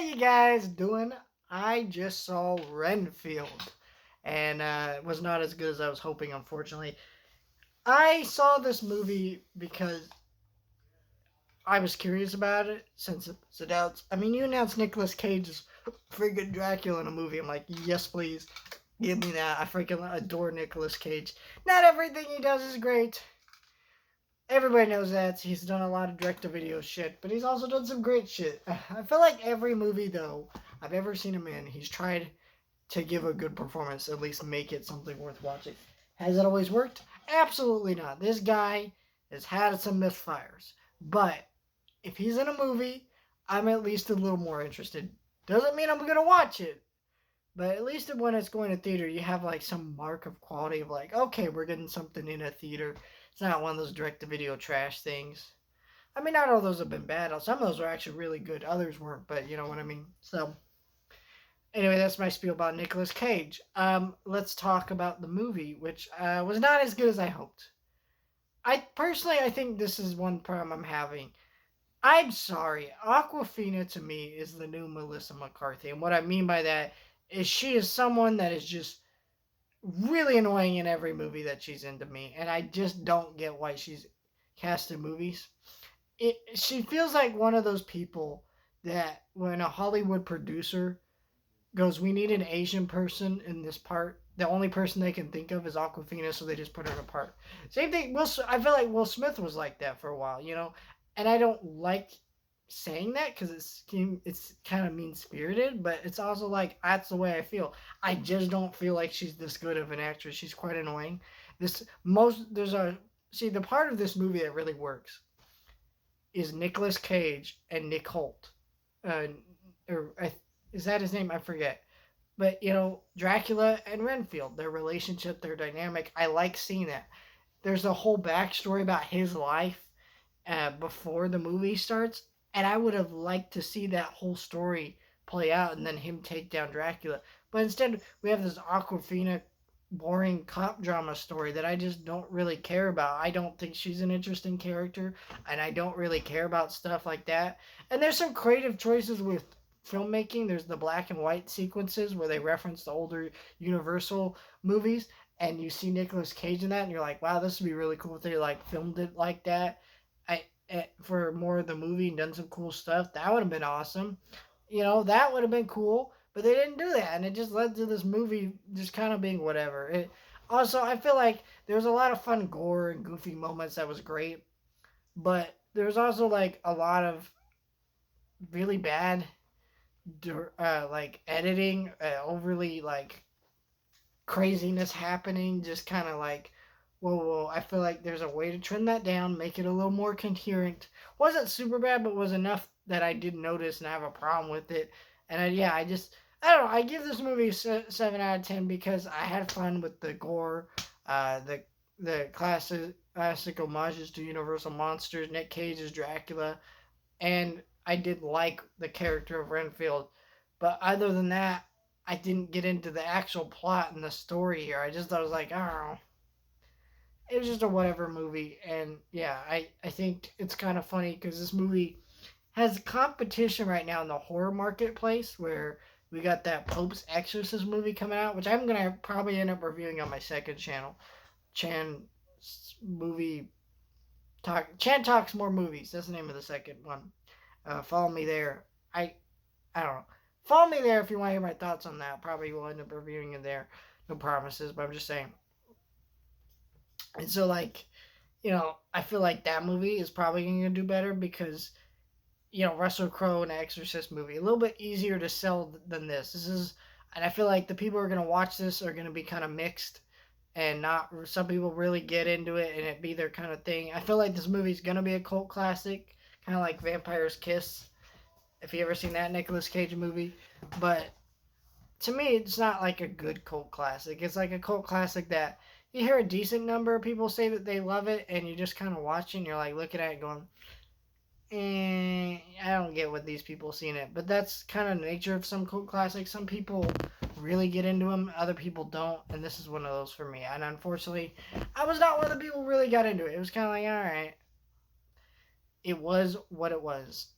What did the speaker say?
you guys doing? I just saw Renfield, and it was not as good as I was hoping, unfortunately. I saw this movie because I was curious about it since it's announced. I mean, you announced Nicolas Cage's freaking Dracula in a movie. I'm like, yes, please. Give me that. I freaking adore Nicolas Cage. Not everything he does is great. Everybody knows that. He's done a lot of direct-to-video shit, but he's also done some great shit. I feel like every movie, though, I've ever seen him in, he's tried to give a good performance, at least make it something worth watching. Has it always worked? Absolutely not. This guy has had some misfires. But if he's in a movie, I'm at least a little more interested. Doesn't mean I'm going to watch it. But at least when it's going to theater, you have like some mark of quality of like, okay, we're getting something in a theater. It's not one of those direct-to-video trash things. I mean, not all those have been bad. Some of those are actually really good. Others weren't, but you know what I mean. So, anyway, that's my spiel about Nicolas Cage. Let's talk about the movie, which was not as good as I hoped. I think this is one problem I'm having. I'm sorry, Aquafina to me is the new Melissa McCarthy, and what I mean by that is she is someone that is just really annoying in every movie that she's in to me, and I just don't get why she's cast in movies. She feels like one of those people that when a Hollywood producer goes, "We need an Asian person in this part," the only person they can think of is Aquafina, so they just put her in a part. Same thing. I feel like Will Smith was like that for a while, and I don't like saying that because it's kind of mean spirited, but it's also like that's the way I feel. I just don't feel like she's this good of an actress. She's quite annoying. The part of this movie that really works is Nicolas Cage and Nick Holt. Uh, is that his name? I forget. But Dracula and Renfield, their relationship, their dynamic. I like seeing that. There's a whole backstory about his life before the movie starts, and I would have liked to see that whole story play out and then him take down Dracula. But instead, we have this Aquafina boring cop drama story that I just don't really care about. I don't think she's an interesting character, and I don't really care about stuff like that. And there's some creative choices with filmmaking. There's the black and white sequences where they reference the older Universal movies, and you see Nicolas Cage in that, and you're like, wow, this would be really cool if they like filmed it like that. For more of the movie and done some cool stuff. That would have been awesome. That would have been cool. But they didn't do that, and it just led to this movie just kind of being whatever. Also, I feel like there was a lot of fun gore and goofy moments that was great, but there was also like a lot of really bad, like editing, overly like craziness happening, just kind of like, whoa, I feel like there's a way to trim that down, make it a little more coherent. Wasn't super bad, but was enough that I did notice and have a problem with it. And I don't know, I give this movie 7 out of 10 because I had fun with the gore, the classic homages to Universal monsters, Nick Cage's Dracula, and I did like the character of Renfield. But other than that, I didn't get into the actual plot and the story here. I was like, I don't know. It was just a whatever movie, and yeah, I think it's kind of funny because this movie has competition right now in the horror marketplace where we got that Pope's Exorcist movie coming out, which I'm gonna probably end up reviewing on my second channel, Chan movie talk. Chan talks more movies. That's the name of the second one. Follow me there. I don't know. Follow me there if you want to hear my thoughts on that. Probably will end up reviewing it there. No promises, but I'm just saying. And so, like, I feel like that movie is probably going to do better because, Russell Crowe and Exorcist movie, a little bit easier to sell than this. And I feel like the people who are going to watch this are going to be kind of mixed and not, some people really get into it and it be their kind of thing. I feel like this movie is going to be a cult classic, kind of like Vampire's Kiss, if you ever seen that Nicolas Cage movie. But to me, it's not like a good cult classic. It's like a cult classic that you hear a decent number of people say that they love it, and you're just kind of watching. You're like looking at it going, I don't get what these people seen it. But that's kind of the nature of some cult classics. Some people really get into them, other people don't, and this is one of those for me. And unfortunately, I was not one of the people who really got into it. It was kind of like, all right. It was what it was.